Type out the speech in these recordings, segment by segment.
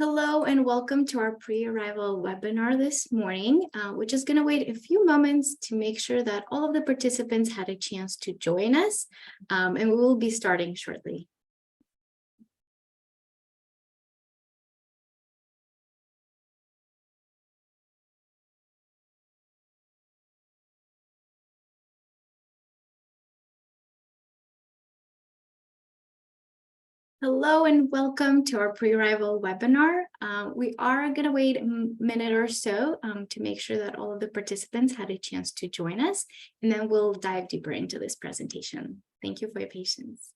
Hello and welcome to our pre-arrival webinar this morning. We're just going to wait a few moments to make sure that all of the participants had a chance to join us, and we will be starting shortly. Hello and welcome to our pre-arrival webinar. We are going to wait a minute or so to make sure that all of the participants had a chance to join us, and then we'll dive deeper into this presentation. Thank you for your patience.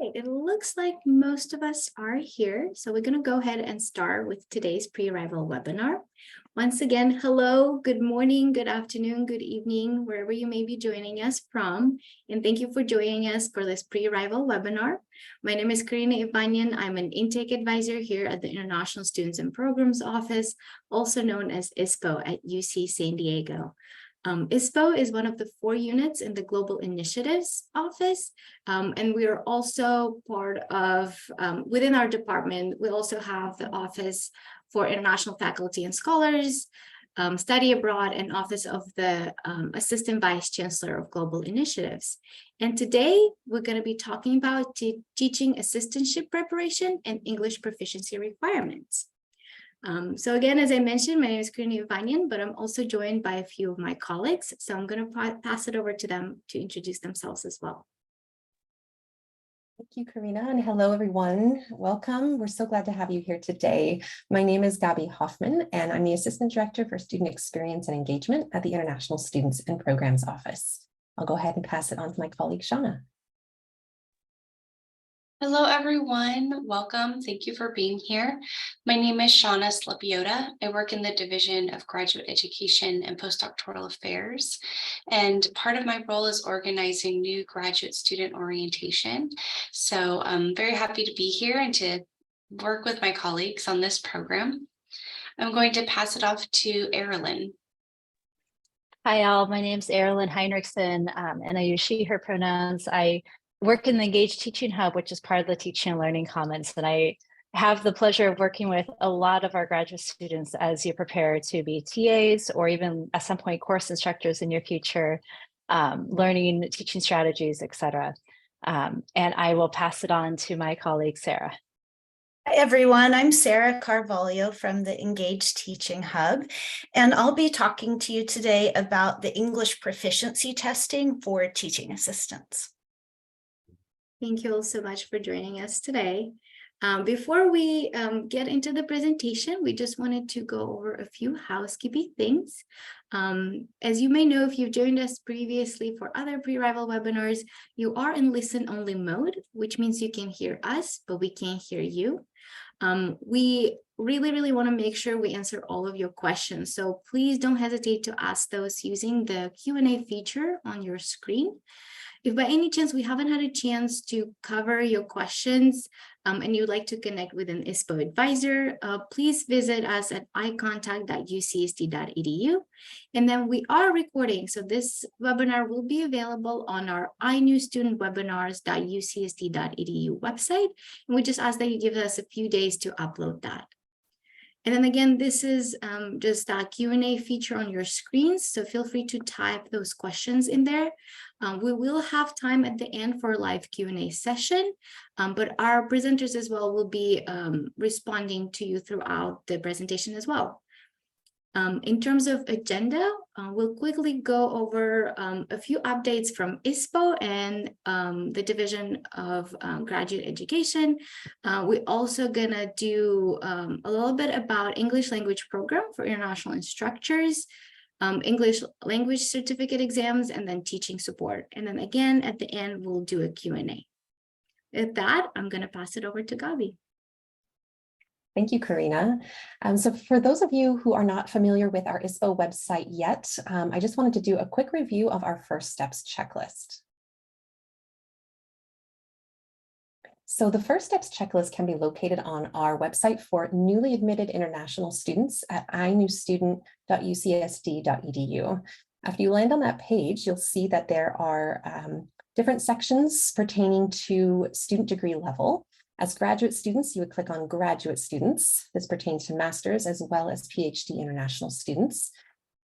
It looks like most of us are here, so we're going to go ahead and start with today's pre-arrival webinar. Once again, hello, good morning, good afternoon, good evening, wherever you may be joining us from, and thank you for joining us for this pre-arrival webinar. My name is Karina Ivanian. I'm an intake advisor here at the International Students and Programs Office, also known as ISPO at UC San Diego. ISPO is one of the 4 units in the Global Initiatives Office, and we are also part of, within our department, we also have the Office for International Faculty and Scholars, Study Abroad, and Office of the Assistant Vice Chancellor of Global Initiatives. And today, we're going to be talking about teaching assistantship preparation and English proficiency requirements. So again, as I mentioned, my name is Karina Ivanian, but I'm also joined by a few of my colleagues. So I'm going to pass it over to them to introduce themselves as well. Thank you, Karina, and hello, everyone. Welcome. We're so glad to have you here today. My name is Gabby Hoffman, and I'm the Assistant Director for Student Experience and Engagement at the International Students and Programs Office. I'll go ahead and pass it on to my colleague, Shauna. Hello, everyone. Welcome. Thank you for being here. My name is Shauna Slepiota. I work in the Division of Graduate Education and Postdoctoral Affairs, and part of my role is organizing new graduate student orientation. So I'm very happy to be here and to work with my colleagues on this program. I'm going to pass it off to Erilyn. Hi, all. My name is Erilyn Heinrichsen, and I use she, her pronouns. I work in the Engage Teaching Hub, which is part of the Teaching and Learning Commons, and I have the pleasure of working with a lot of our graduate students as you prepare to be TAs or even at some point course instructors in your future, learning teaching strategies, etc. And I will pass it on to my colleague, Sarah. Hi, everyone. I'm Sarah Carvalho from the Engage Teaching Hub, and I'll be talking to you today about the English proficiency testing for teaching assistants. Thank you all so much for joining us today. Before we get into the presentation, we just wanted to go over a few housekeeping things. As you may know, if you've joined us previously for other pre-arrival webinars, you are in listen-only mode, which means you can hear us, but we can't hear you. We really want to make sure we answer all of your questions. So please don't hesitate to ask those using the Q&A feature on your screen. If by any chance we haven't had a chance to cover your questions and you'd like to connect with an ISPO advisor, please visit us at icontact.ucsd.edu. And then we are recording, so this webinar will be available on our inewstudentwebinars.ucsd.edu website. And we just ask that you give us a few days to upload that. And then again, this is just a Q&A feature on your screens, so feel free to type those questions in there. We will have time at the end for a live Q&A session, but our presenters as well will be responding to you throughout the presentation as well. In terms of agenda, we'll quickly go over a few updates from ISPO and the Division of Graduate Education. We're also gonna do a little bit about English language program for international instructors. English language certificate exams, and then teaching support. And then again, at the end, we'll do a Q&A. With that, I'm going to pass it over to Gabi. Thank you, Karina. So for those of you who are not familiar with our ISPO website yet, I just wanted to do a quick review of our first steps checklist. So the first steps checklist can be located on our website for newly admitted international students at inewstudent.ucsd.edu. After you land on that page, you'll see that there are different sections pertaining to student degree level. As graduate students, you would click on graduate students. This pertains to masters as well as PhD international students.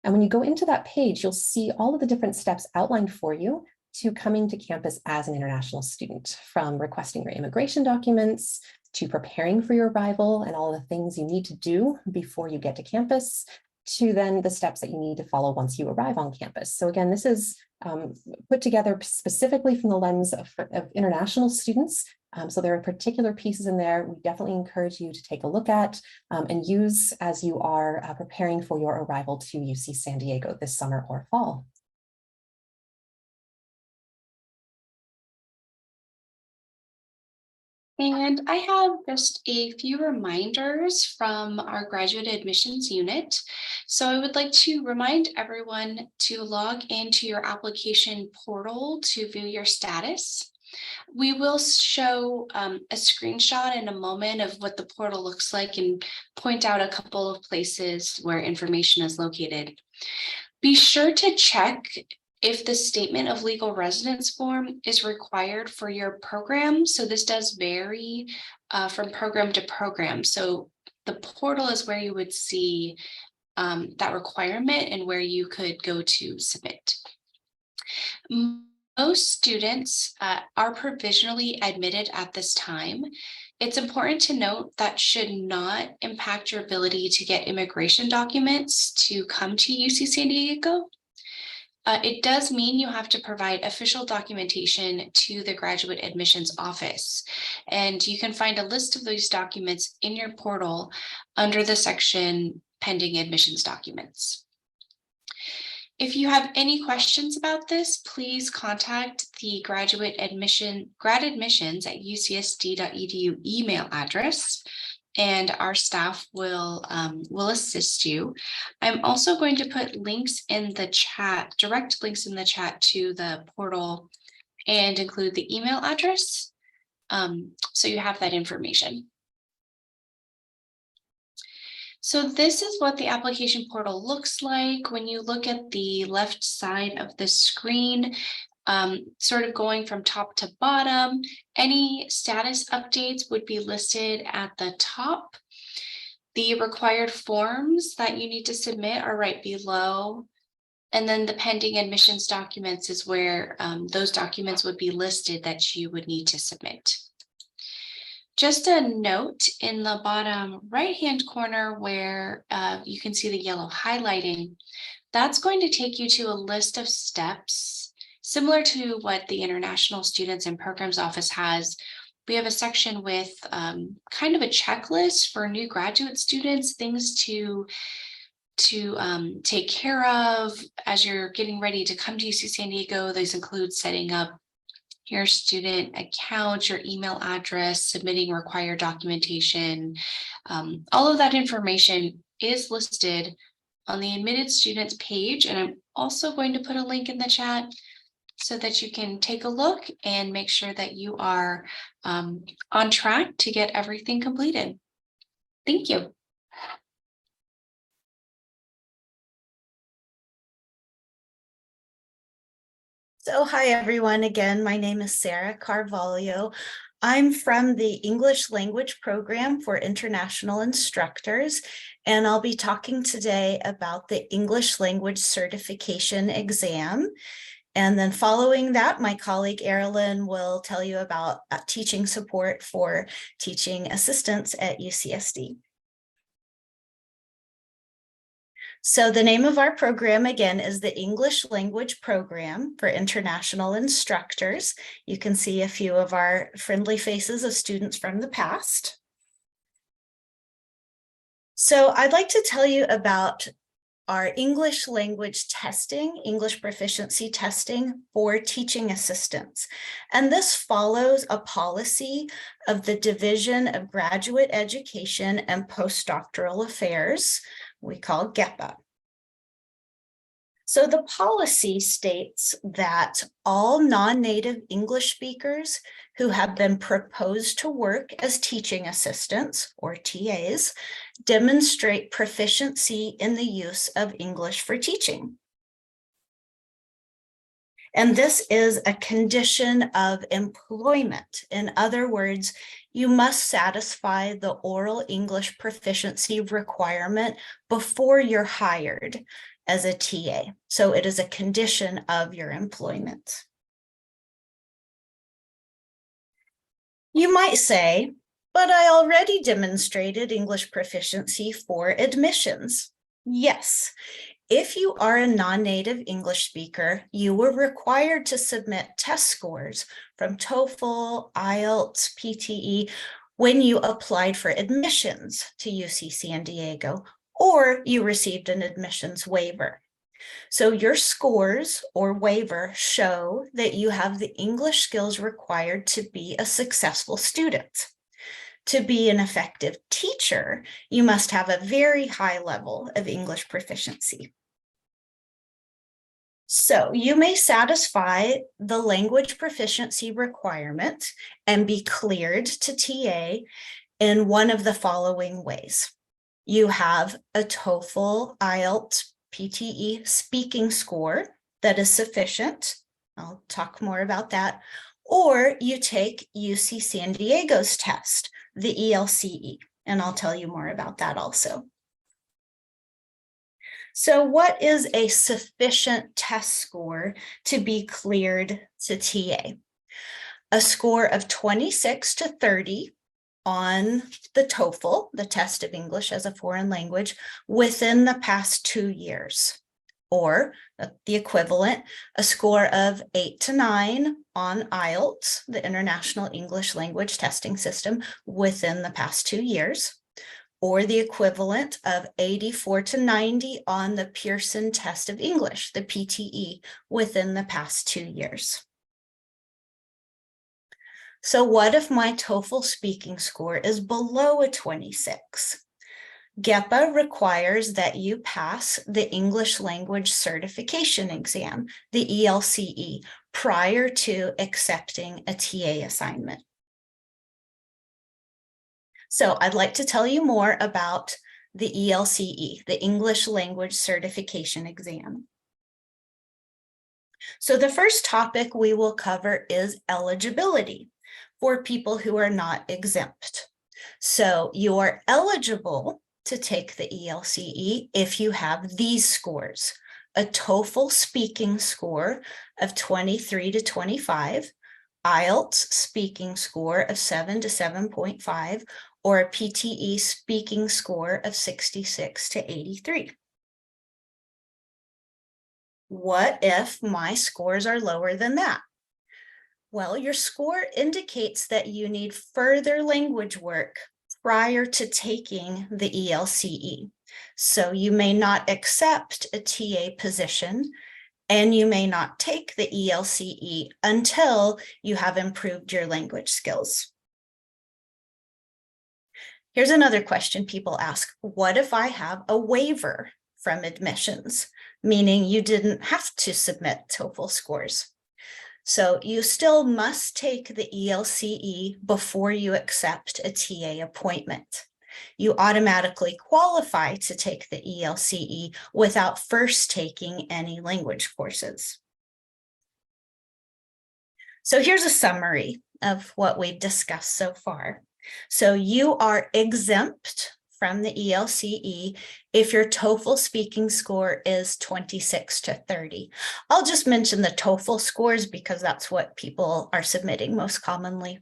And when you go into that page, you'll see all of the different steps outlined for you to coming to campus as an international student, from requesting your immigration documents to preparing for your arrival and all the things you need to do before you get to campus, to then the steps that you need to follow once you arrive on campus. So again, this is put together specifically from the lens of international students. So there are particular pieces in there we definitely encourage you to take a look at and use as you are preparing for your arrival to UC San Diego this summer or fall. And I have just a few reminders from our graduate admissions unit. So I would like to remind everyone to log into your application portal to view your status. We will show a screenshot in a moment of what the portal looks like and point out a couple of places where information is located. Be sure to check if the statement of legal residence form is required for your program. So this does vary from program to program. So the portal is where you would see that requirement and where you could go to submit. Most students are provisionally admitted at this time. It's important to note that should not impact your ability to get immigration documents to come to UC San Diego. It does mean you have to provide official documentation to the graduate admissions office, and you can find a list of those documents in your portal under the section pending admissions documents. If you have any questions about this, please contact the grad admissions at ucsd.edu email address, and our staff will assist you. I'm also going to put links in the chat, direct links in the chat to the portal, and include the email address, so you have that information. So this is what the application portal looks like. When you look at the left side of the screen, sort of going from top to bottom, any status updates would be listed at the top. The required forms that you need to submit are right below. And then the pending admissions documents is where those documents would be listed that you would need to submit. Just a note in the bottom right-hand corner where you can see the yellow highlighting, that's going to take you to a list of steps similar to what the International Students and Programs Office has. We have a section with kind of a checklist for new graduate students, things to take care of as you're getting ready to come to UC San Diego. These include setting up your student account, your email address, submitting required documentation. All of that information is listed on the admitted students page, and I'm also going to put a link in the chat so that you can take a look and make sure that you are on track to get everything completed. Thank you. So hi, everyone. Again, my name is Sarah Carvalho. I'm from the English Language Program for International Instructors, and I'll be talking today about the English Language Certification Exam. And then following that, my colleague Erilyn will tell you about teaching support for teaching assistants at UCSD. So the name of our program, again, is the English Language Program for International Instructors. You can see a few of our friendly faces of students from the past. So I'd like to tell you about are English language testing, English proficiency testing for teaching assistants. And this follows a policy of the Division of Graduate Education and Postdoctoral Affairs, we call GEPA. So the policy states that all non-native English speakers who have been proposed to work as teaching assistants, or TAs, demonstrate proficiency in the use of English for teaching. And this is a condition of employment. In other words, you must satisfy the oral English proficiency requirement before you're hired as a TA. So it is a condition of your employment. You might say, but I already demonstrated English proficiency for admissions. Yes, if you are a non-native English speaker, you were required to submit test scores from TOEFL, IELTS, PTE when you applied for admissions to UC San Diego, or you received an admissions waiver. So your scores or waiver show that you have the English skills required to be a successful student. To be an effective teacher, you must have a very high level of English proficiency. So you may satisfy the language proficiency requirement and be cleared to TA in one of the following ways. You have a TOEFL, IELTS, PTE speaking score that is sufficient. I'll talk more about that. Or you take UC San Diego's test, the ELCE, and I'll tell you more about that also. So what is a sufficient test score to be cleared to TA? A score of 26 to 30 on the TOEFL, the test of English as a foreign language, within the past 2 years, or the equivalent, a score of 8 to 9 on IELTS, the International English Language Testing System, within the past 2 years, or the equivalent of 84 to 90 on the Pearson Test of English, the PTE, within the past 2 years. So what if my TOEFL speaking score is below a 26? GEPA requires that you pass the English language certification exam, the ELCE, prior to accepting a TA assignment. So I'd like to tell you more about the ELCE, the English language certification exam. So the first topic we will cover is eligibility for people who are not exempt. So you are eligible to take the ELCE if you have these scores: a TOEFL speaking score of 23 to 25, IELTS speaking score of 7 to 7.5, or a PTE speaking score of 66 to 83. What if my scores are lower than that? Well, your score indicates that you need further language work prior to taking the ELCE. So you may not accept a TA position, and you may not take the ELCE until you have improved your language skills. Here's another question people ask. What if I have a waiver from admissions, meaning you didn't have to submit TOEFL scores? So you still must take the ELCE before you accept a TA appointment. You automatically qualify to take the ELCE without first taking any language courses. So here's a summary of what we've discussed so far. So you are exempt from the ELCE if your TOEFL speaking score is 26 to 30. I'll just mention the TOEFL scores because that's what people are submitting most commonly.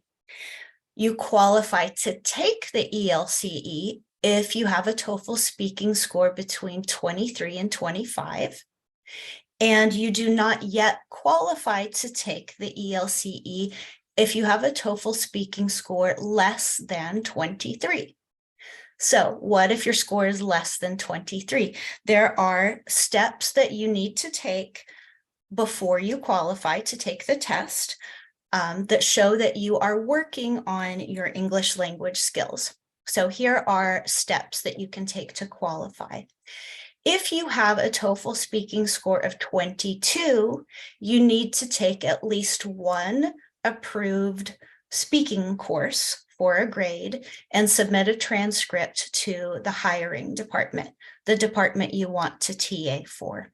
You qualify to take the ELCE if you have a TOEFL speaking score between 23 and 25, and you do not yet qualify to take the ELCE if you have a TOEFL speaking score less than 23. So what if your score is less than 23? There are steps that you need to take before you qualify to take the test that show that you are working on your English language skills. So here are steps that you can take to qualify. If you have a TOEFL speaking score of 22, you need to take at least one approved speaking course for a grade and submit a transcript to the hiring department, the department you want to TA for.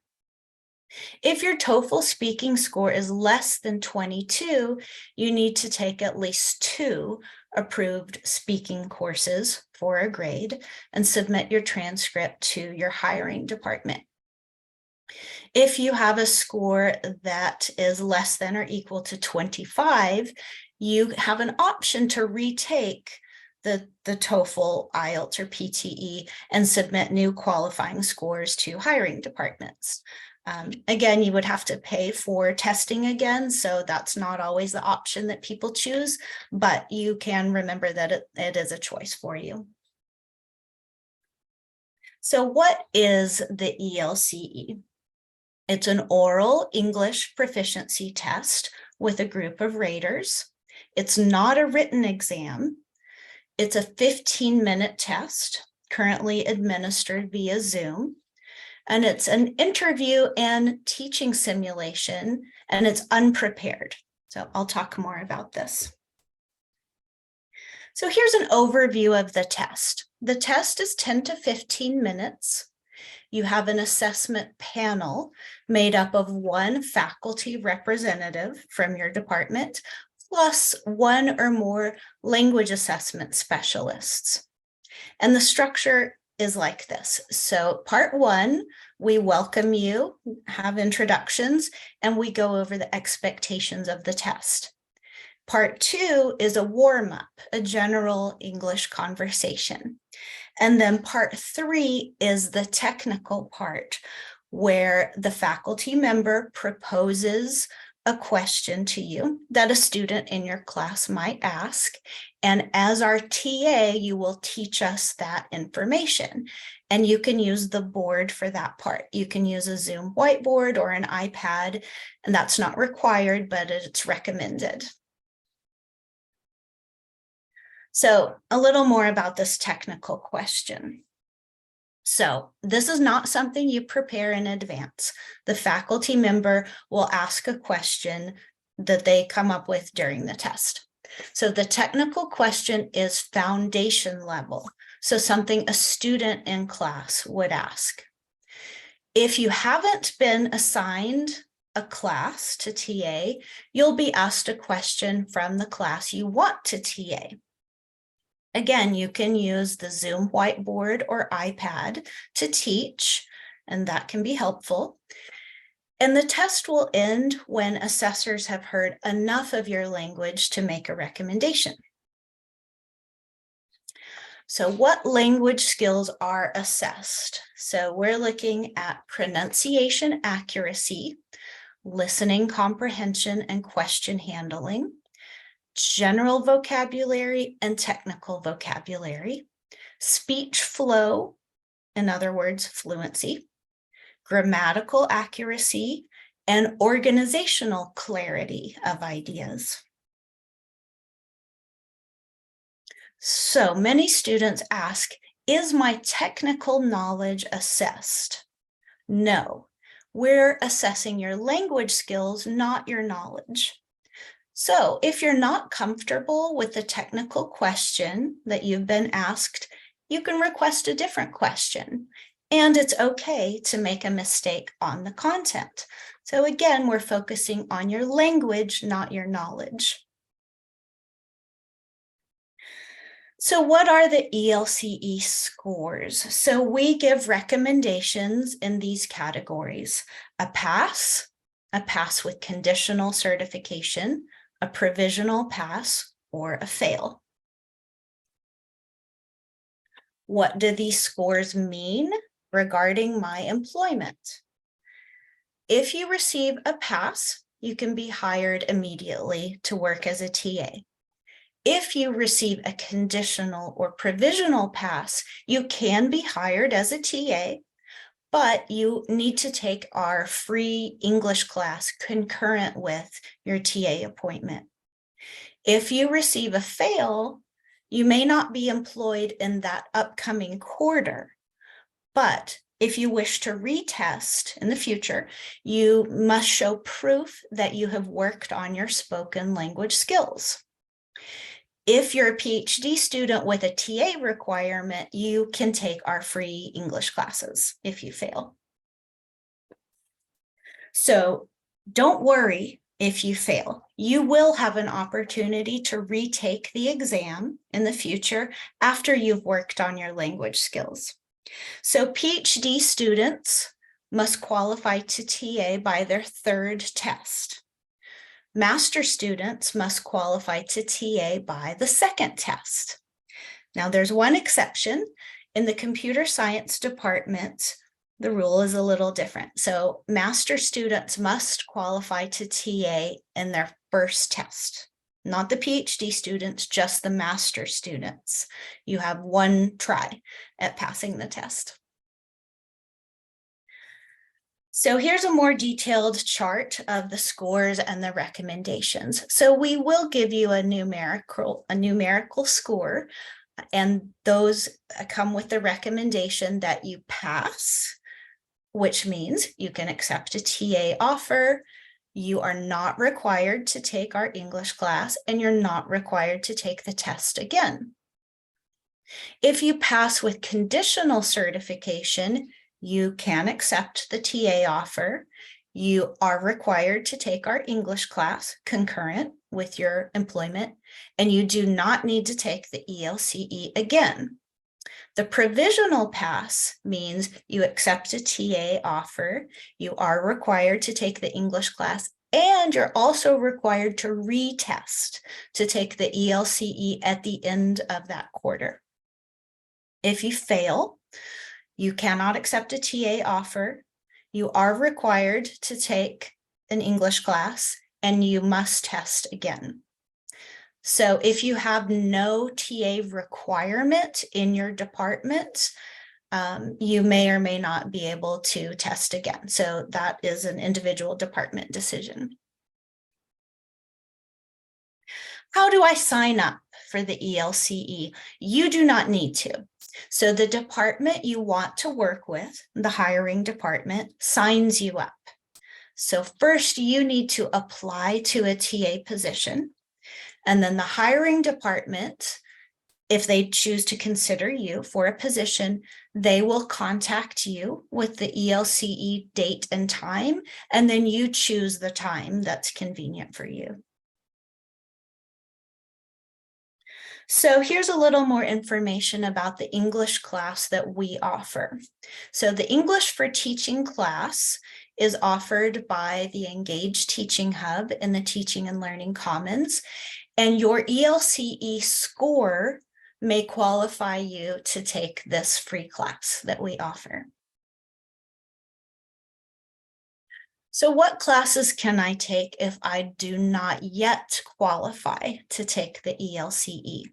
If your TOEFL speaking score is less than 22, you need to take at least 2 approved speaking courses for a grade and submit your transcript to your hiring department. If you have a score that is less than or equal to 25, you have an option to retake the TOEFL, IELTS, or PTE and submit new qualifying scores to hiring departments. Again, you would have to pay for testing again, so that's not always the option that people choose, but you can remember that it is a choice for you. So what is the ELCE? It's an oral English proficiency test with a group of raters. It's not a written exam. It's a 15-minute test, currently administered via Zoom. And it's an interview and teaching simulation, and it's unprepared. So I'll talk more about this. So here's an overview of the test. The test is 10 to 15 minutes. You have an assessment panel made up of one faculty representative from your department, plus one or more language assessment specialists. And the structure is like this. So part 1, we welcome you, have introductions, and we go over the expectations of the test. Part 2 is a warm-up, a general English conversation. And then part 3 is the technical part, where the faculty member proposes a question to you that a student in your class might ask. And as our TA, you will teach us that information. And you can use the board for that part. You can use a Zoom whiteboard or an iPad, and that's not required, but it's recommended. So a little more about this technical question. So this is not something you prepare in advance. The faculty member will ask a question that they come up with during the test. So the technical question is foundation level. So something a student in class would ask. If you haven't been assigned a class to TA, you'll be asked a question from the class you want to TA. Again, you can use the Zoom whiteboard or iPad to teach, and that can be helpful. And the test will end when assessors have heard enough of your language to make a recommendation. So what language skills are assessed? So we're looking at pronunciation accuracy, listening comprehension and question handling, general vocabulary and technical vocabulary, speech flow, in other words, fluency, grammatical accuracy, and organizational clarity of ideas. So many students ask, is my technical knowledge assessed? No, we're assessing your language skills, not your knowledge. So if you're not comfortable with the technical question that you've been asked, you can request a different question. And it's okay to make a mistake on the content. So again, we're focusing on your language, not your knowledge. So what are the ELCE scores? So we give recommendations in these categories: a pass with conditional certification, a provisional pass, or a fail. What do these scores mean regarding my employment? If you receive a pass, you can be hired immediately to work as a TA. If you receive a conditional or provisional pass, you can be hired as a TA, but you need to take our free English class concurrent with your TA appointment. If you receive a fail, you may not be employed in that upcoming quarter, but if you wish to retest in the future, you must show proof that you have worked on your spoken language skills. If you're a PhD student with a TA requirement, you can take our free English classes if you fail. So don't worry if you fail. You will have an opportunity to retake the exam in the future after you've worked on your language skills. So PhD students must qualify to TA by their third test. Master students must qualify to TA by the second test. Now, there's one exception. In the computer science department, the rule is a little different. So master students must qualify to TA in their first test, not the PhD students, just the master students. You have one try at passing the test. So here's a more detailed chart of the scores and the recommendations. So we will give you a numerical score, and those come with the recommendation that you pass, which means you can accept a TA offer. You are not required to take our English class, and you're not required to take the test again. If you pass with conditional certification, you can accept the TA offer. You are required to take our English class concurrent with your employment, and you do not need to take the ELCE again. The provisional pass means you accept a TA offer, you are required to take the English class, and you're also required to retest to take the ELCE at the end of that quarter. If you fail, you cannot accept a TA offer, you are required to take an English class, and you must test again. So if you have no TA requirement in your department, you may or may not be able to test again. So that is an individual department decision. How do I sign up for the ELCE? You do not need to. So the department you want to work with, the hiring department, signs you up. So first you need to apply to a TA position, and then the hiring department, if they choose to consider you for a position, they will contact you with the ELCE date and time, and then you choose the time that's convenient for you. So here's a little more information about the English class that we offer. So the English for Teaching class is offered by the Engage Teaching Hub in the Teaching and Learning Commons, and your ELCE score may qualify you to take this free class that we offer. So what classes can I take if I do not yet qualify to take the ELCE?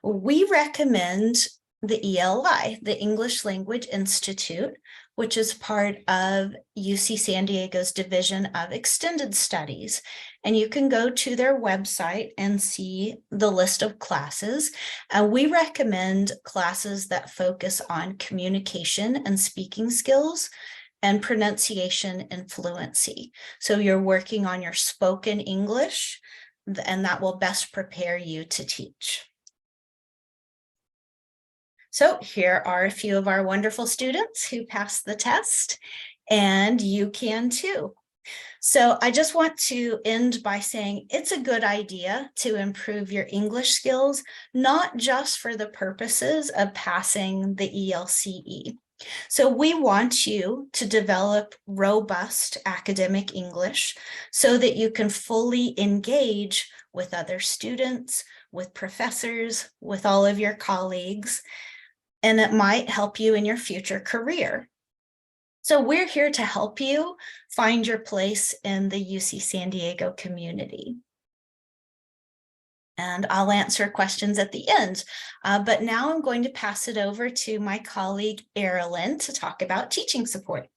We recommend the ELI, the English Language Institute, which is part of UC San Diego's Division of Extended Studies. And you can go to their website and see the list of classes. We recommend classes that focus on communication and speaking skills and pronunciation and fluency. So you're working on your spoken English, and that will best prepare you to teach. So here are a few of our wonderful students who passed the test, and you can too. So I just want to end by saying it's a good idea to improve your English skills, not just for the purposes of passing the ELCE. So we want you to develop robust academic English so that you can fully engage with other students, with professors, with all of your colleagues, and it might help you in your future career. So we're here to help you find your place in the UC San Diego community. and I'll answer questions at the end. But now I'm going to pass it over to my colleague, Erilyn, to talk about teaching support.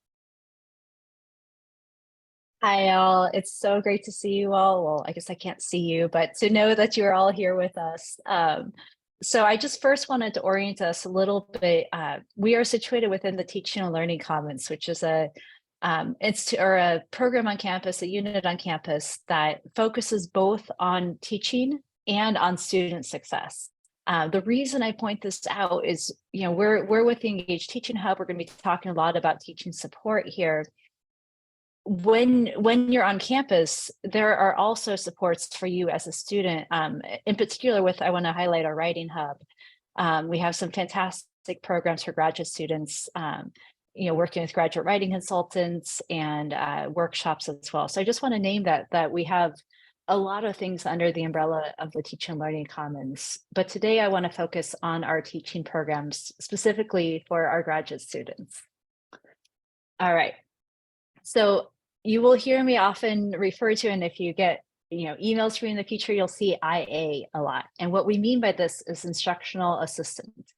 Hi, all. It's so great to see you all. Well, I guess I can't see you, but to know that you're all here with us. So I just first wanted to orient us a little bit. We are situated within the Teaching and Learning Commons, which is a program on campus, a unit on campus that focuses both on teaching and on student success. The reason I point this out is, we're with the Engage Teaching Hub. We're going to be talking a lot about teaching support here. When you're on campus, there are also supports for you as a student. In particular, I want to highlight our writing hub. We have some fantastic programs for graduate students, working with graduate writing consultants and workshops as well. So I just want to name that we have a lot of things under the umbrella of the Teaching and Learning Commons. But today I want to focus on our teaching programs, specifically for our graduate students. All right. So you will hear me often refer to, and if you get emails from me in the future, you'll see IA a lot. And what we mean by this is instructional assistant.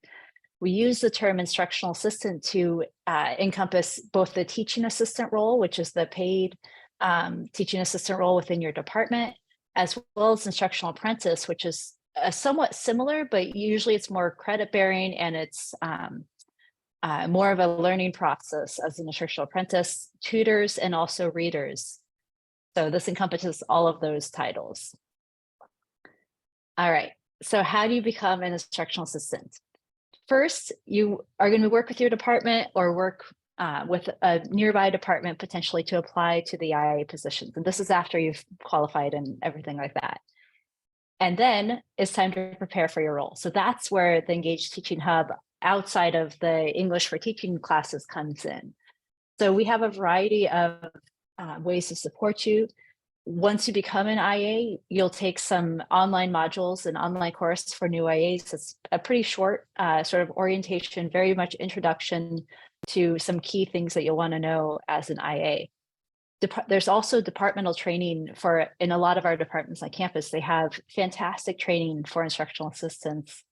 We use the term instructional assistant to encompass both the teaching assistant role, which is the paid teaching assistant role within your department, as well as instructional apprentice, which is somewhat similar, but usually it's more credit bearing and it's more of a learning process as an instructional apprentice, tutors, and also readers. So this encompasses all of those titles. All right, so how do you become an instructional assistant? First, you are going to work with your department or work with a nearby department potentially to apply to the IA positions. And this is after you've qualified and everything like that. And then it's time to prepare for your role. So that's where the Engage Teaching Hub outside of the English for Teaching classes comes in. So we have a variety of ways to support you. Once you become an IA, you'll take some online modules, an online course for new IAs. It's a pretty short sort of orientation, very much introduction to some key things that you'll want to know as an IA. There's also departmental training in a lot of our departments on campus. They have fantastic training for instructional assistants.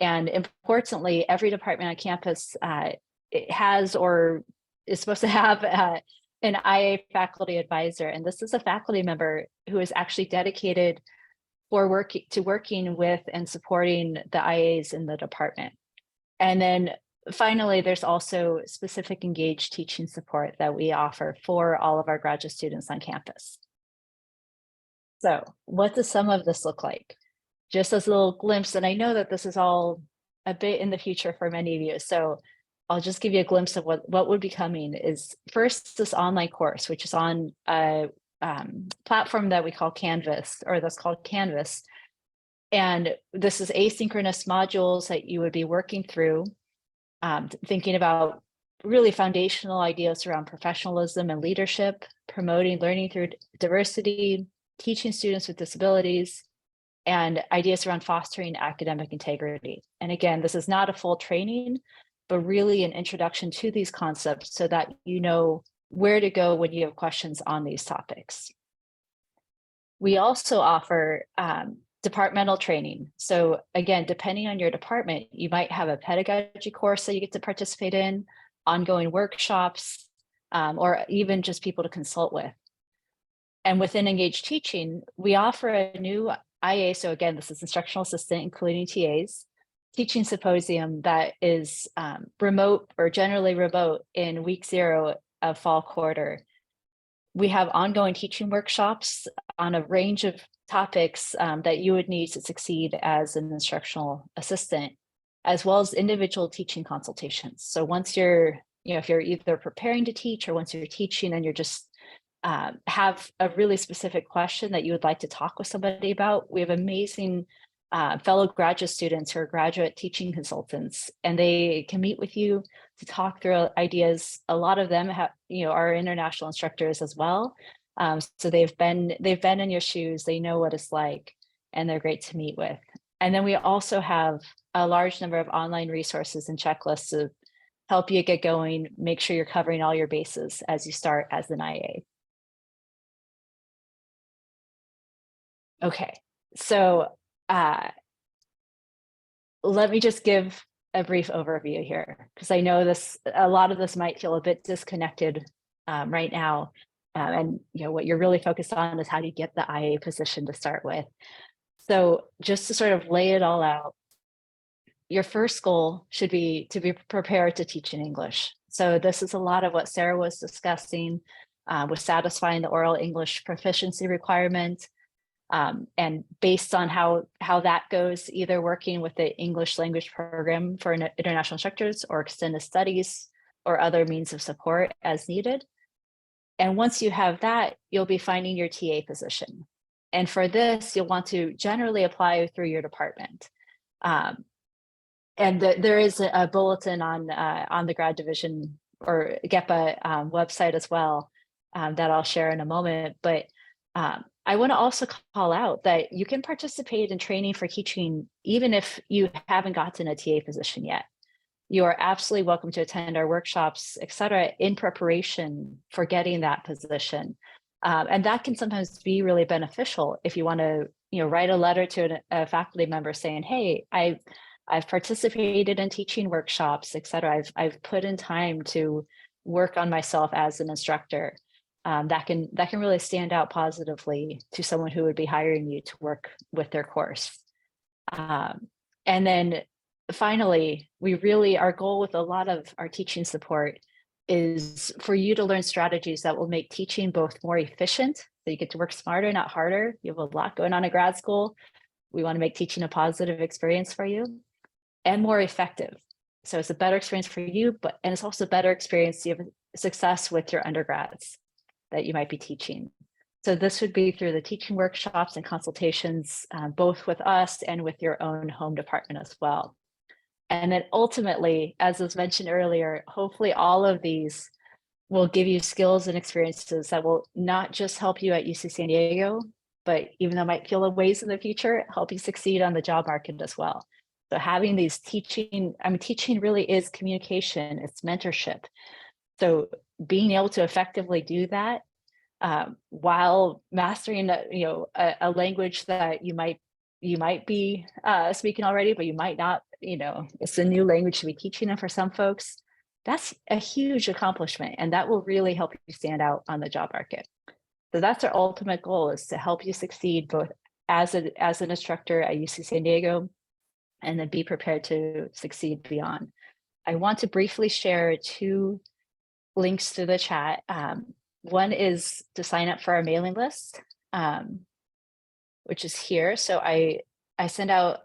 And importantly, every department on campus it has or is supposed to have an IA faculty advisor. And this is a faculty member who is actually dedicated to working with and supporting the IAs in the department. And then finally, there's also specific Engage teaching support that we offer for all of our graduate students on campus. So what does some of this look like? Just as a little glimpse, and I know that this is all a bit in the future for many of you. So I'll just give you a glimpse of what would be coming is first this online course, which is on a platform that we call Canvas, or that's called Canvas. And this is asynchronous modules that you would be working through, thinking about really foundational ideas around professionalism and leadership, promoting learning through diversity, teaching students with disabilities, and ideas around fostering academic integrity. And again, this is not a full training, but really an introduction to these concepts so that you know where to go when you have questions on these topics. We also offer departmental training. So again, depending on your department, you might have a pedagogy course that you get to participate in, ongoing workshops, or even just people to consult with. And within Engage Teaching, we offer a new IA, so again, this is instructional assistant, including TAs, teaching symposium that is remote or generally remote in week 0 of fall quarter. We have ongoing teaching workshops on a range of topics that you would need to succeed as an instructional assistant, as well as individual teaching consultations. So once you're, if you're either preparing to teach or once you're teaching and you're just have a really specific question that you would like to talk with somebody about, we have amazing fellow graduate students who are graduate teaching consultants, and they can meet with you to talk through ideas. A lot of them have, are international instructors as well. So they've been in your shoes, they know what it's like, and they're great to meet with. And then we also have a large number of online resources and checklists to help you get going, make sure you're covering all your bases as you start as an IA. Okay, so let me just give a brief overview here, because I know a lot of this might feel a bit disconnected right now. And what you're really focused on is how do you get the IA position to start with. So just to sort of lay it all out, your first goal should be to be prepared to teach in English. So this is a lot of what Sarah was discussing with satisfying the oral English proficiency requirement. And based on how that goes, either working with the English language program for international instructors or extended studies or other means of support as needed. And once you have that, you'll be finding your TA position. And for this, you'll want to generally apply through your department. And there is a bulletin on the grad division or GEPA website as well that I'll share in a moment. But I want to also call out that you can participate in training for teaching even if you haven't gotten a TA position yet. You are absolutely welcome to attend our workshops, et cetera, in preparation for getting that position. And that can sometimes be really beneficial if you want to, write a letter to a faculty member saying, hey, I've participated in teaching workshops, et cetera. I've put in time to work on myself as an instructor. That can really stand out positively to someone who would be hiring you to work with their course. And then finally, our goal with a lot of our teaching support is for you to learn strategies that will make teaching both more efficient, so you get to work smarter, not harder. You have a lot going on at grad school. We want to make teaching a positive experience for you, and more effective. So it's a better experience for you, and it's also a better experience. You have success with your undergrads that you might be teaching. So this would be through the teaching workshops and consultations, both with us and with your own home department as well. And then ultimately, as was mentioned earlier, hopefully all of these will give you skills and experiences that will not just help you at UC San Diego, but even though it might feel a ways in the future, help you succeed on the job market as well. So having these teaching really is communication, it's mentorship. So being able to effectively do that while mastering a language that you might be speaking already, but you might not, it's a new language to be teaching them for some folks. That's a huge accomplishment, and that will really help you stand out on the job market. So that's our ultimate goal, is to help you succeed both as an instructor at UC San Diego, and then be prepared to succeed beyond. I want to briefly share 2 links to the chat. One is to sign up for our mailing list, which is here. So I send out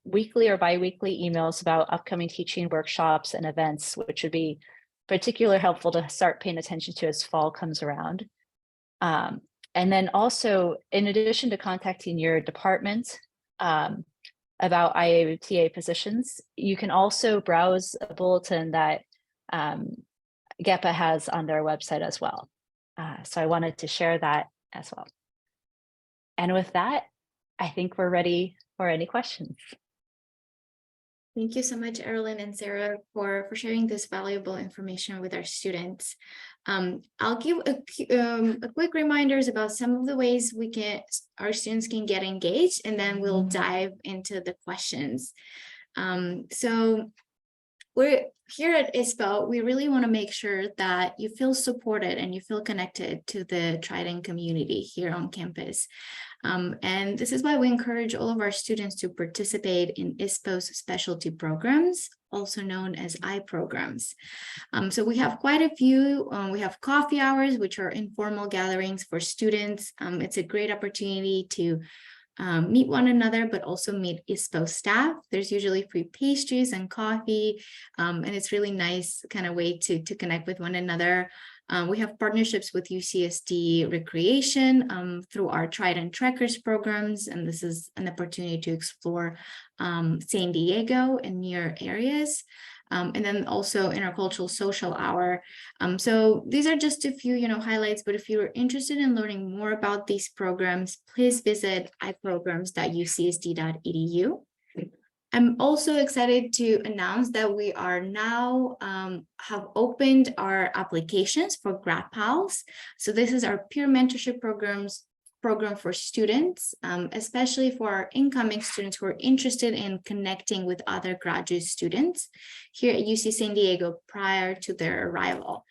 weekly or bi-weekly emails about upcoming teaching workshops and events, which would be particularly helpful to start paying attention to as fall comes around. And then also, in addition to contacting your department about IATA positions, you can also browse a bulletin that GEPA has on their website as well. So I wanted to share that as well. And with that, I think we're ready for any questions. Thank you so much, Erilyn and Sarah, for sharing this valuable information with our students. I'll give a quick reminders about some of the ways our students can get engaged, and then we'll dive into the questions. So we're here at ISPO, we really want to make sure that you feel supported and you feel connected to the Trident community here on campus. And this is why we encourage all of our students to participate in ISPO's specialty programs, also known as I programs. So we have quite a few. We have coffee hours, which are informal gatherings for students. It's a great opportunity to meet one another, but also meet ISPO staff. There's usually free pastries and coffee, and it's really nice kind of way to connect with one another. We have partnerships with UCSD Recreation through our Trident Trekkers programs, and this is an opportunity to explore San Diego and near areas. And then also Intercultural Social Hour. So these are just a few, highlights, but if you're interested in learning more about these programs, please visit iprograms.ucsd.edu. I'm also excited to announce that we are now have opened our applications for Grad Pals. So this is our peer mentorship program for students, especially for our incoming students who are interested in connecting with other graduate students here at UC San Diego prior to their arrival.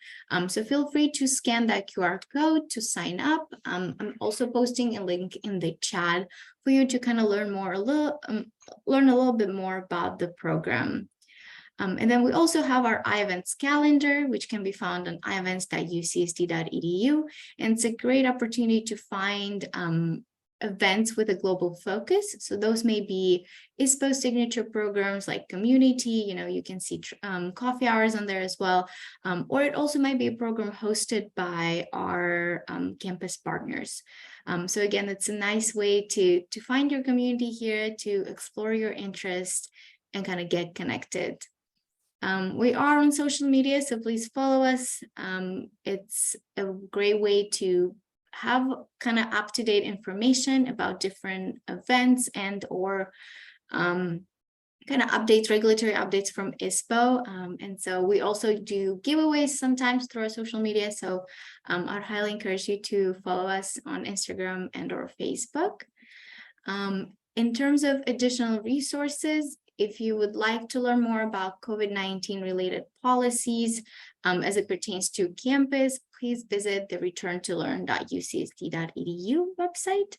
So feel free to scan that QR code to sign up. I'm also posting a link in the chat for you to kind of learn a little bit more about the program. And then we also have our iEvents calendar, which can be found on ievents.ucsd.edu. And it's a great opportunity to find events with a global focus. So those may be ISPO signature programs like community, you can see coffee hours on there as well. Or it also might be a program hosted by our campus partners. So again, it's a nice way to find your community here, to explore your interest and kind of get connected. We are on social media, so please follow us. It's a great way to have kind of up-to-date information about different events and or kind of updates, regulatory updates from ISPO. And so we also do giveaways sometimes through our social media. So I'd highly encourage you to follow us on Instagram and or Facebook. In terms of additional resources, if you would like to learn more about COVID-19 related policies as it pertains to campus, please visit the returntolearn.ucsd.edu website.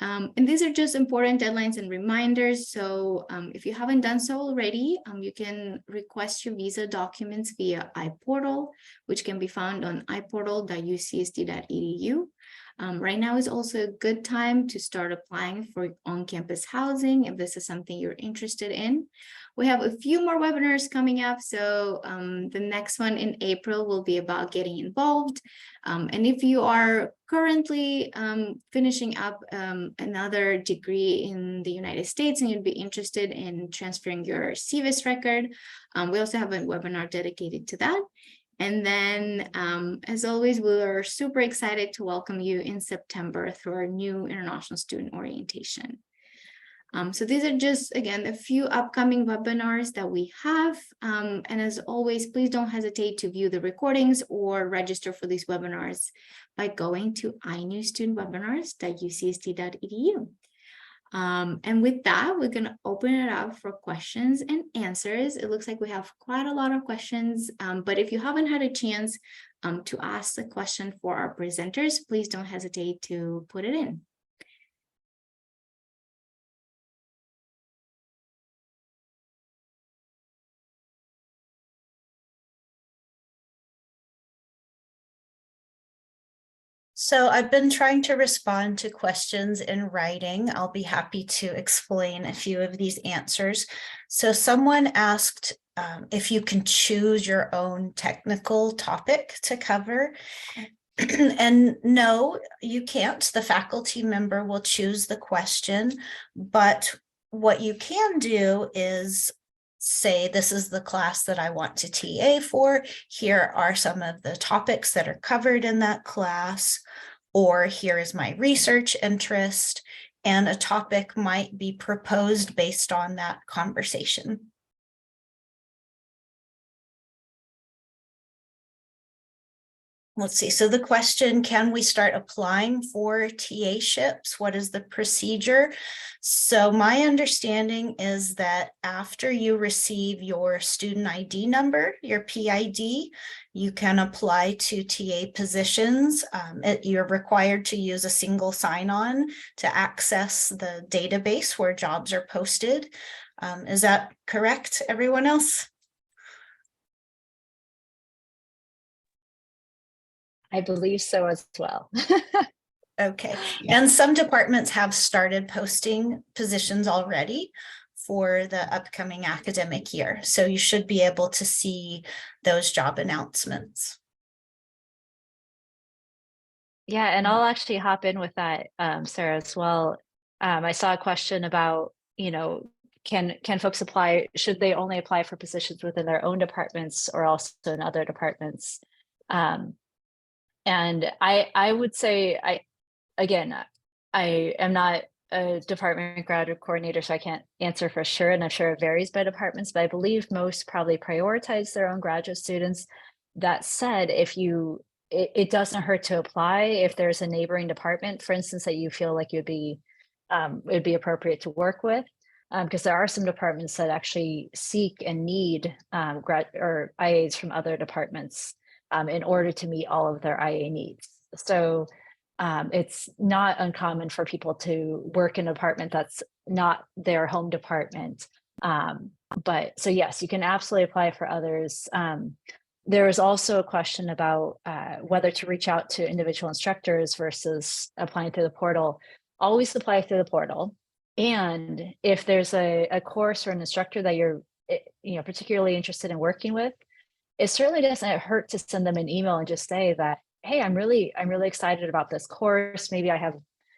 And these are just important deadlines and reminders. So if you haven't done so already, you can request your visa documents via iPortal, which can be found on iportal.ucsd.edu. Right now is also a good time to start applying for on-campus housing if this is something you're interested in. We have a few more webinars coming up. So the next one in April will be about getting involved. And if you are currently finishing up another degree in the United States and you'd be interested in transferring your CVIS record, we also have a webinar dedicated to that. And then, as always, we are super excited to welcome you in September through our new International Student Orientation. So these are just, again, a few upcoming webinars that we have. And as always, please don't hesitate to view the recordings or register for these webinars by going to inewstudentwebinars.ucsd.edu. And with that, we're going to open it up for questions and answers. It looks like we have quite a lot of questions, but if you haven't had a chance to ask the question for our presenters, please don't hesitate to put it in. So I've been trying to respond to questions in writing. I'll be happy to explain a few of these answers. So someone asked if you can choose your own technical topic to cover. And no, you can't. The faculty member will choose the question, but what you can do is say, this is the class that I want to TA for. Here are some of the topics that are covered in that class, or here is my research interest, and a topic might be proposed based on that conversation. Let's see, so the question, can we start applying for TA-ships? What is the procedure? So my understanding is that after you receive your student ID number, your PID, you can apply to TA positions. You're required to use a single sign-on to access the database where jobs are posted. Is that correct, everyone else? I believe so as well. Okay, and some departments have started posting positions already for the upcoming academic year. So you should be able to see those job announcements. Yeah, and I'll actually hop in with that, Sarah, as well. I saw a question about, can folks apply, should they only apply for positions within their own departments or also in other departments? And I would say, I am not a department graduate coordinator, so I can't answer for sure, and I'm sure it varies by departments, but I believe most probably prioritize their own graduate students. That said, if you it doesn't hurt to apply if there's a neighboring department, for instance, that you feel like it would be appropriate to work with. Because there are some departments that actually seek and need or IAs from other departments in order to meet all of their IA needs. So it's not uncommon for people to work in a department that's not their home department. But so yes, you can absolutely apply for others. There is also a question about whether to reach out to individual instructors versus applying through the portal. Always apply through the portal. And if there's a course or an instructor that you're particularly interested in working with, it certainly doesn't hurt to send them an email and just say that, hey, I'm really excited about this course. Maybe I have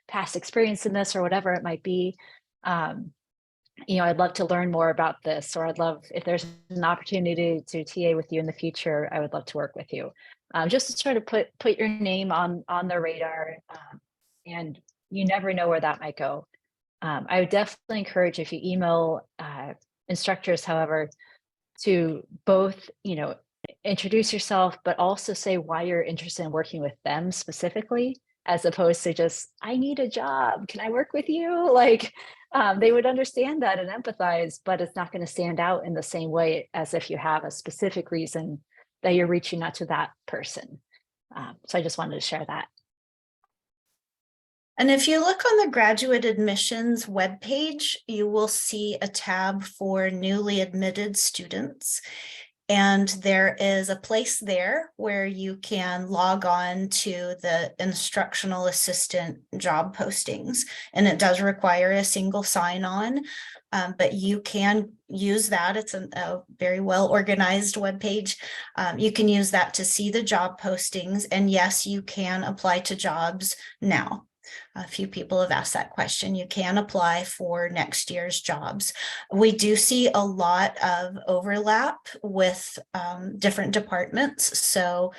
past experience in this or whatever it might be. I'd love to learn more about this, or I'd love, if there's an opportunity to TA with you in the future, I would love to work with you. Just to try to put your name on the radar, and you never know where that might go. I would definitely encourage, if you email instructors, however, to both, introduce yourself, but also say why you're interested in working with them specifically, as opposed to just, I need a job, can I work with you? Like, they would understand that and empathize, but it's not going to stand out in the same way as if you have a specific reason that you're reaching out to that person. So I just wanted to share that. And if you look on the graduate admissions webpage, you will see a tab for newly admitted students. And there is a place there where you can log on to the instructional assistant job postings. And it does require a single sign-on, but you can use that. It's a very well organized webpage. You can use that to see the job postings. And yes, you can apply to jobs now. A few people have asked that question. You can apply for next year's jobs. We do see a lot of overlap with different departments. So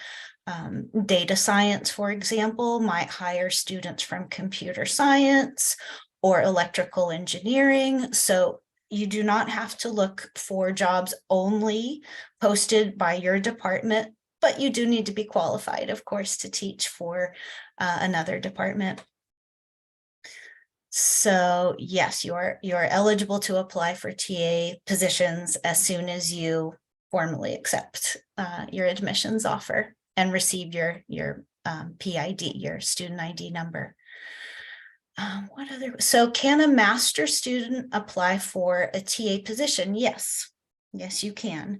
data science, for example, might hire students from computer science or electrical engineering. So you do not have to look for jobs only posted by your department, but you do need to be qualified, of course, to teach for another department. So yes, you're eligible to apply for TA positions as soon as you formally accept your admissions offer and receive your PID, your student ID number. So can a master student apply for a TA position? Yes, you can.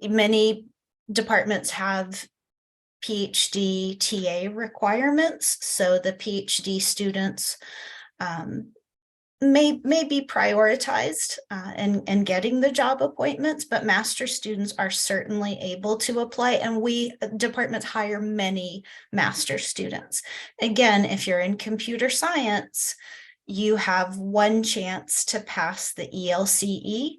Many departments have PhD TA requirements, so the PhD students may be prioritized in getting the job appointments, but master students are certainly able to apply, and departments hire many master students. Again, if you're in computer science, you have one chance to pass the ELCE.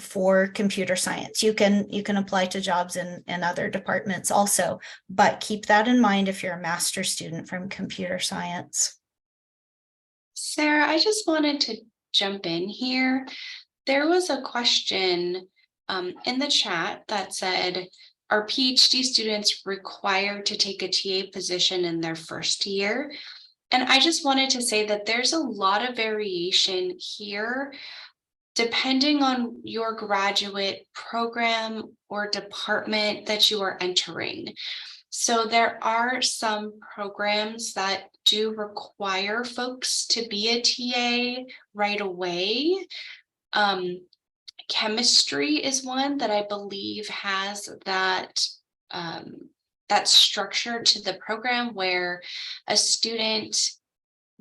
For computer science. You can apply to jobs in other departments also, but keep that in mind if you're a master's student from computer science. Sarah, I just wanted to jump in here. There was a question in the chat that said, are PhD students required to take a TA position in their first year? And I just wanted to say that there's a lot of variation here, depending on your graduate program or department that you are entering. So there are some programs that do require folks to be a TA right away. Chemistry is one that I believe has that structure to the program where a student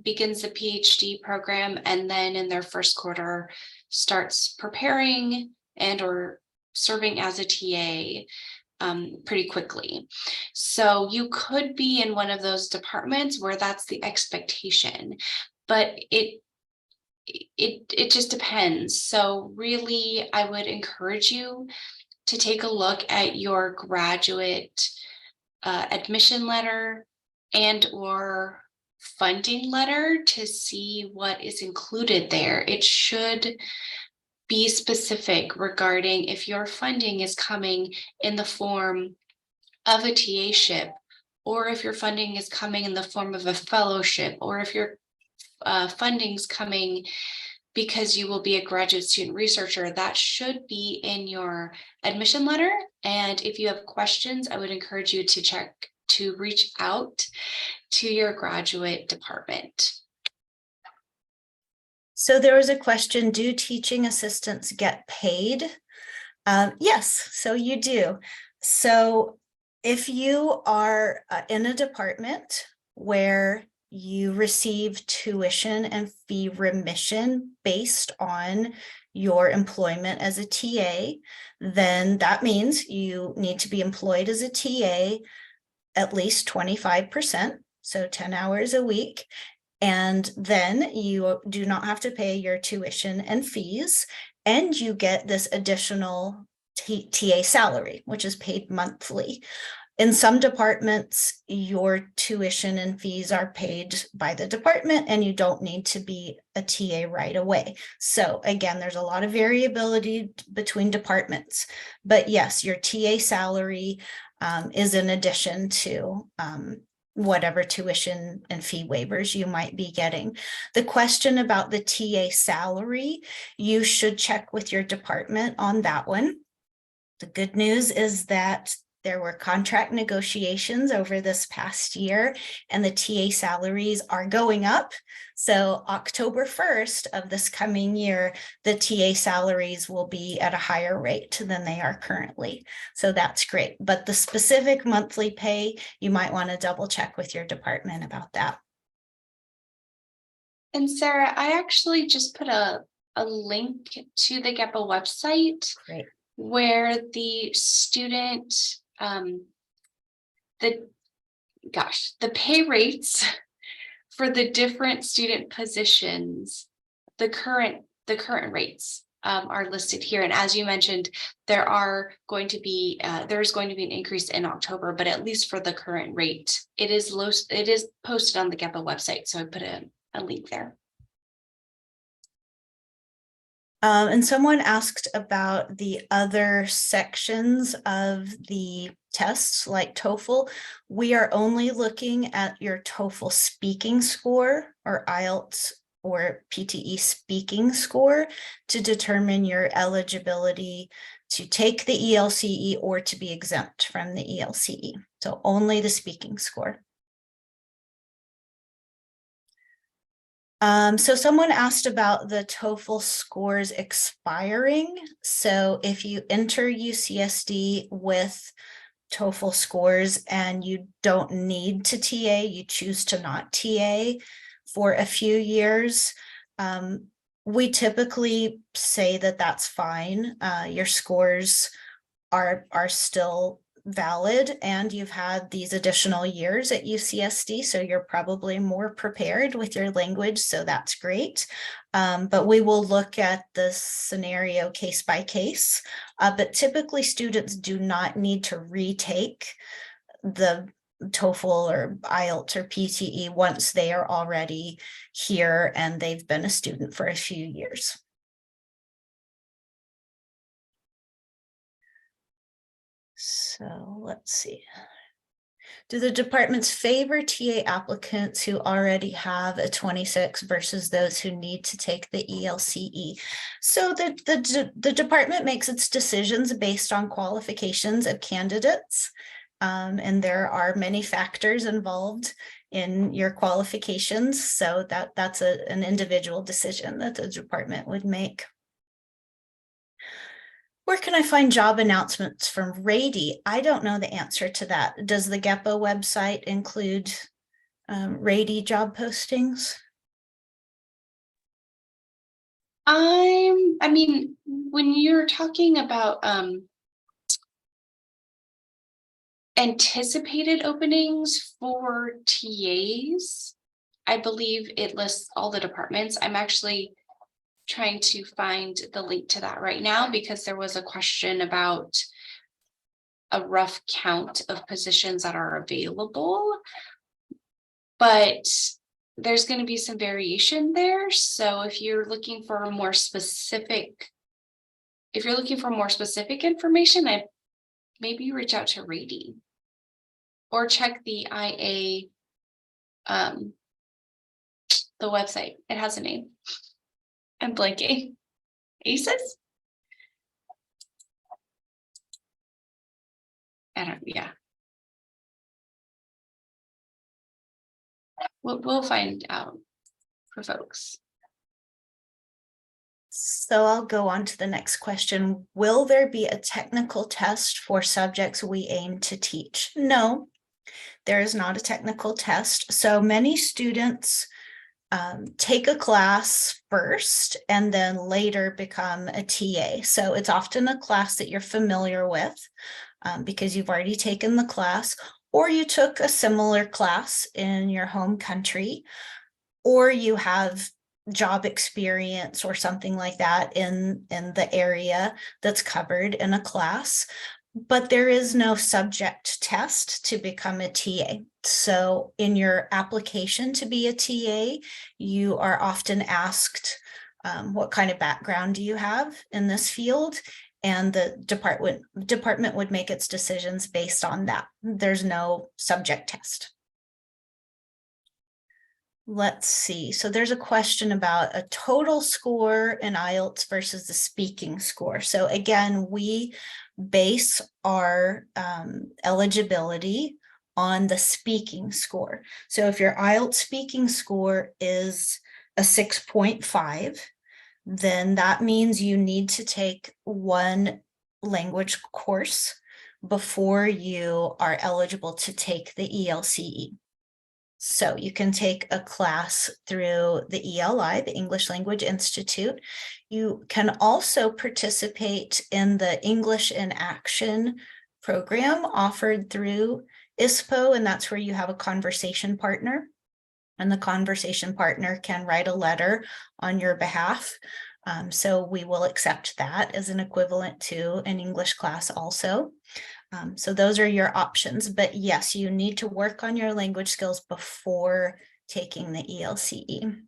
begins the PhD program and then in their first quarter starts preparing and or serving as a TA pretty quickly. So you could be in one of those departments where that's the expectation, but it just depends. So really, I would encourage you to take a look at your graduate admission letter and or funding letter to see what is included there. It should be specific regarding if your funding is coming in the form of a TA-ship, or if your funding is coming in the form of a fellowship, or if your funding's coming because you will be a graduate student researcher, that should be in your admission letter. And if you have questions, I would encourage you to reach out to your graduate department. So there was a question, do teaching assistants get paid? Yes, so you do. So if you are in a department where you receive tuition and fee remission based on your employment as a TA, then that means you need to be employed as a TA at least 25%, so 10 hours a week. And then you do not have to pay your tuition and fees, and you get this additional TA salary, which is paid monthly. In some departments, your tuition and fees are paid by the department and you don't need to be a TA right away. So again, there's a lot of variability between departments, but yes, your TA salary is in addition to whatever tuition and fee waivers you might be getting. The question about the TA salary, you should check with your department on that one. The good news is that there were contract negotiations over this past year and the TA salaries are going up. So October 1st of this coming year, the TA salaries will be at a higher rate than they are currently. So that's great. But the specific monthly pay, you might want to double check with your department about that. And Sarah, I actually just put a link to the GEPA website. Great. Where the student, the pay rates for the different student positions, the current rates are listed here. And as you mentioned, there's going to be an increase in October, but at least for the current rate, it is posted on the GEPA website. So I put a link there. And someone asked about the other sections of the tests like TOEFL. We are only looking at your TOEFL speaking score or IELTS or PTE speaking score to determine your eligibility to take the ELCE or to be exempt from the ELCE. So only the speaking score. So someone asked about the TOEFL scores expiring. So if you enter UCSD with TOEFL scores and you don't need to TA, you choose to not TA for a few years, we typically say that that's fine. Your scores are still valid and you've had these additional years at UCSD, so you're probably more prepared with your language, so that's great. But we will look at the scenario case by case, but typically students do not need to retake the TOEFL or IELTS or PTE once they are already here and they've been a student for a few years. So let's see. Do the departments favor TA applicants who already have a 26 versus those who need to take the ELCE? So the department makes its decisions based on qualifications of candidates. And there are many factors involved in your qualifications. So that's an individual decision that the department would make. Where can I find job announcements from Rady? I don't know the answer to that. Does the GEPA website include Rady job postings? I mean, when you're talking about anticipated openings for TAs, I believe it lists all the departments. I'm actually trying to find the link to that right now because there was a question about a rough count of positions that are available, but there's going to be some variation there. So if you're looking for more specific information, maybe reach out to Rady. or check the IA, the website. It has a name. I'm blanking. ACES? Yeah. We'll find out for folks. So I'll go on to the next question. Will there be a technical test for subjects we aim to teach? No, there is not a technical test. So many students take a class first and then later become a TA. So it's often a class that you're familiar with because you've already taken the class, or you took a similar class in your home country, or you have job experience or something like that in the area that's covered in a class. But there is no subject test to become a TA. So in your application to be a TA, you are often asked, what kind of background do you have in this field? And the department would make its decisions based on that. There's no subject test. Let's see. So there's a question about a total score in IELTS versus the speaking score. So again, we base our eligibility on the speaking score. So if your IELTS speaking score is a 6.5, then that means you need to take one language course before you are eligible to take the ELCE. So you can take a class through the ELI, the English Language Institute. You can also participate in the English in Action program offered through ISPO, and that's where you have a conversation partner. And the conversation partner can write a letter on your behalf. So we will accept that as an equivalent to an English class also. So those are your options, but yes, you need to work on your language skills before taking the ELCE.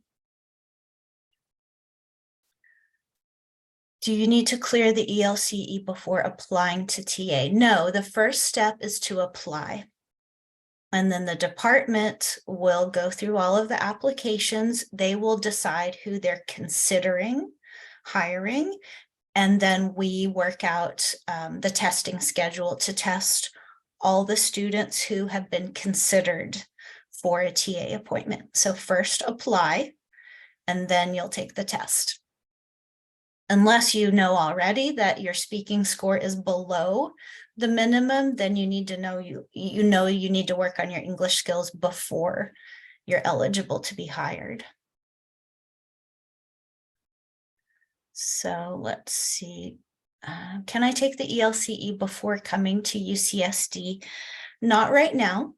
Do you need to clear the ELCE before applying to TA? No, the first step is to apply. And then the department will go through all of the applications. They will decide who they're considering hiring. And then we work out the testing schedule to test all the students who have been considered for a TA appointment. So first apply, and then you'll take the test. Unless you know already that your speaking score is below the minimum, then you need to know you need to work on your English skills before you're eligible to be hired. So let's see. Can I take the ELCE before coming to UCSD? Not right now.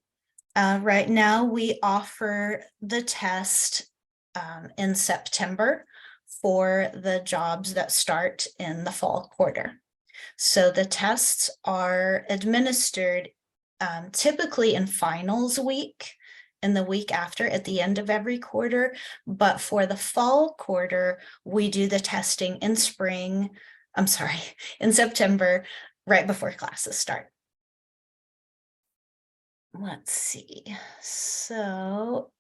Right now, we offer the test in September for the jobs that start in the fall quarter. So the tests are administered typically in finals week, in the week after, at the end of every quarter. But for the fall quarter, we do the testing in in September, right before classes start. Let's see. So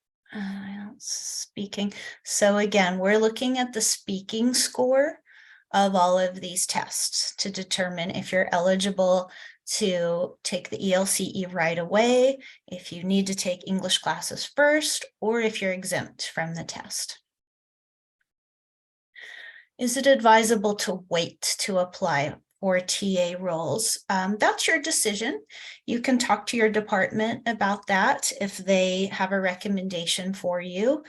speaking. So again, we're looking at the speaking score of all of these tests to determine if you're eligible to take the ELCE right away, if you need to take English classes first, or if you're exempt from the test. Is it advisable to wait to apply for TA roles? That's your decision. You can talk to your department about that if they have a recommendation for you.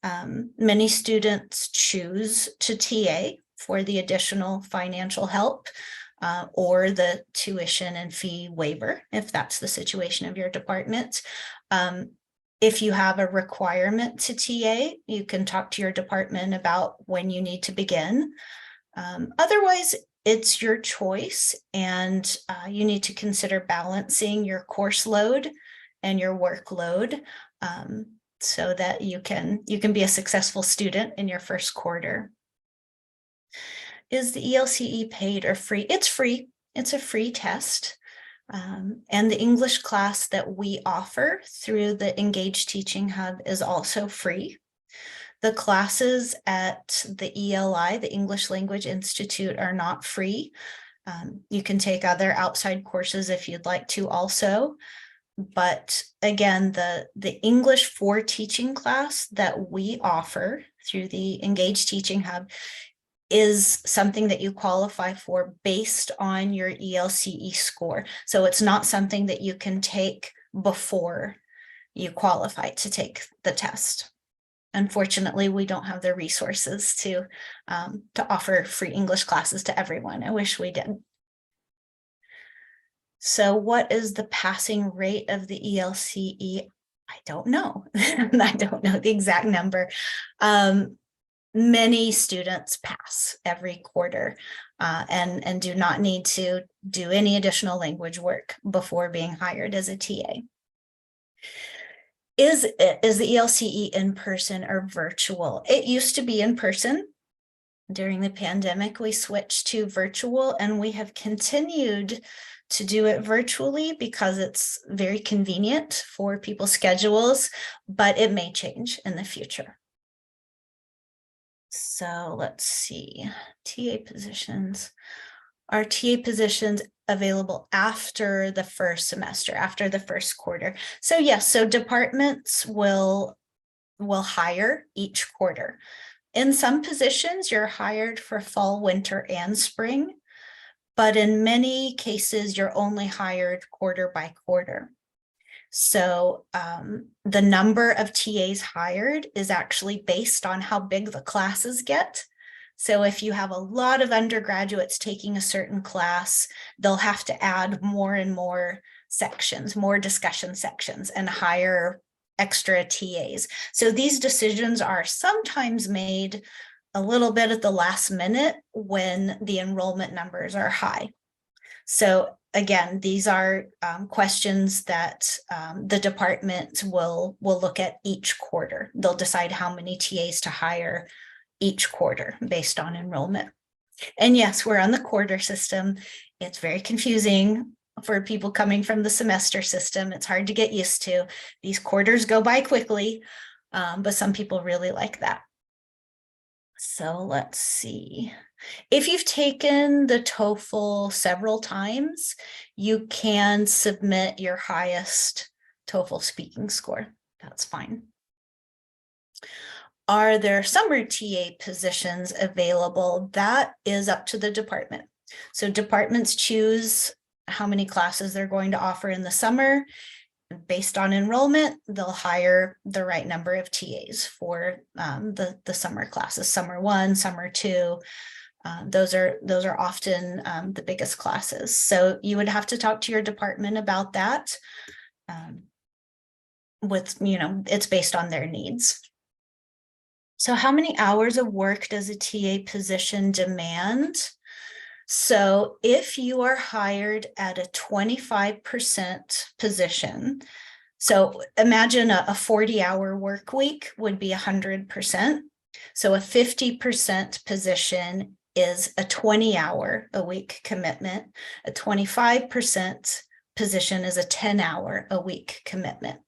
Many students choose to TA for the additional financial help or the tuition and fee waiver, if that's the situation of your department. If you have a requirement to TA, you can talk to your department about when you need to begin. Otherwise, it's your choice, and you need to consider balancing your course load and your workload so that you can be a successful student in your first quarter. Is the ELCE paid or free? It's free. It's a free test. And the English class that we offer through the Engage Teaching Hub is also free. The classes at the ELI, the English Language Institute, are not free. You can take other outside courses if you'd like to also. But again, the English for Teaching class that we offer through the Engage Teaching Hub is something that you qualify for based on your ELCE score. So it's not something that you can take before you qualify to take the test. Unfortunately, we don't have the resources to offer free English classes to everyone. I wish we did. So what is the passing rate of the ELCE? I don't know. I don't know the exact number. Many students pass every quarter and do not need to do any additional language work before being hired as a TA. Is the ELCE in person or virtual? It used to be in person. During the pandemic, we switched to virtual, and we have continued to do it virtually because it's very convenient for people's schedules, but it may change in the future. So let's see, TA positions. Are TA positions available after the first semester, after the first quarter? So yes, so departments will hire each quarter. In some positions, you're hired for fall, winter, and spring, but in many cases, you're only hired quarter by quarter. So the number of TAs hired is actually based on how big the classes get. So if you have a lot of undergraduates taking a certain class, they'll have to add more and more sections, more discussion sections, and hire extra TAs. So these decisions are sometimes made a little bit at the last minute when the enrollment numbers are high. So again, these are questions that the department will look at each quarter. They'll decide how many TAs to hire each quarter based on enrollment. And yes, we're on the quarter system. It's very confusing for people coming from the semester system. It's hard to get used to. These quarters go by quickly, but some people really like that. So let's see. If you've taken the TOEFL several times, you can submit your highest TOEFL speaking score. That's fine. Are there summer TA positions available? That is up to the department. So departments choose how many classes they're going to offer in the summer. Based on enrollment, they'll hire the right number of TAs for the summer classes, summer 1, summer 2. Those are often the biggest classes. So you would have to talk to your department about that. It's based on their needs. So how many hours of work does a TA position demand? So if you are hired at a 25% position, so imagine a 40-hour work week would be 100%. So a 50% position is a 20-hour-a-week commitment. A 25% position is a 10-hour-a-week commitment.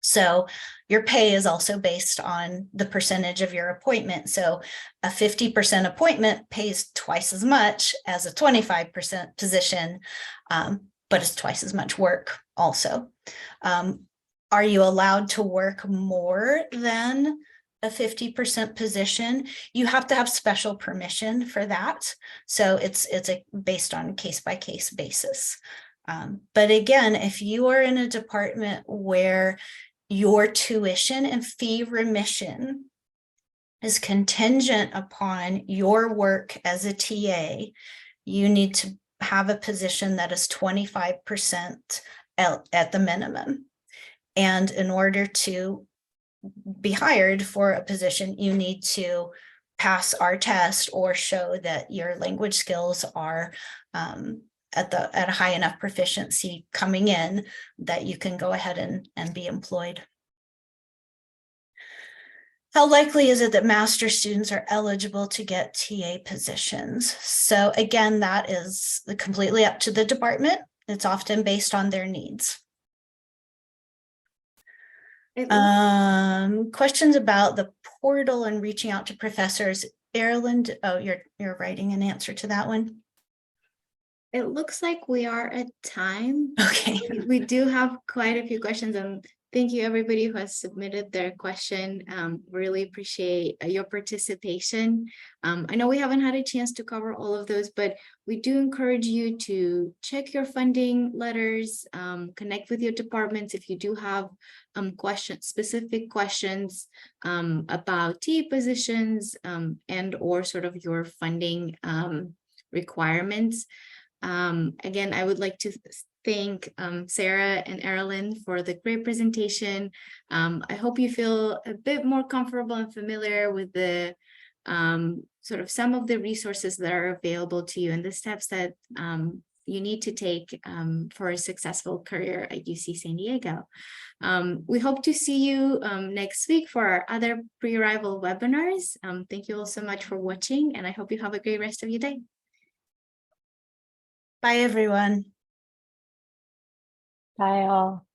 So your pay is also based on the percentage of your appointment. So a 50% appointment pays twice as much as a 25% position, but it's twice as much work also. Are you allowed to work more than a 50% position? You have to have special permission for that. So it's based on case-by-case basis. But again, if you are in a department where your tuition and fee remission is contingent upon your work as a TA, you need to have a position that is 25% at the minimum. And in order to be hired for a position, you need to pass our test or show that your language skills are at a high enough proficiency coming in that you can go ahead and be employed. How likely is it that master students are eligible to get TA positions? So again, that is completely up to the department. It's often based on their needs. It looks- Questions about the portal and reaching out to professors. Erilyn, oh, you're writing an answer to that one. It looks like we are at time. Okay. We do have quite a few questions, and thank you everybody who has submitted their question. Really appreciate your participation. I know we haven't had a chance to cover all of those, but we do encourage you to check your funding letters, connect with your departments if you do have specific questions about TE positions and or sort of your funding requirements. Again, I would like to thank Sarah and Erilyn for the great presentation. I hope you feel a bit more comfortable and familiar with the sort of some of the resources that are available to you and the steps that you need to take for a successful career at UC San Diego. We hope to see you next week for our other pre-arrival webinars. Thank you all so much for watching, and I hope you have a great rest of your day. Bye, everyone. Bye all.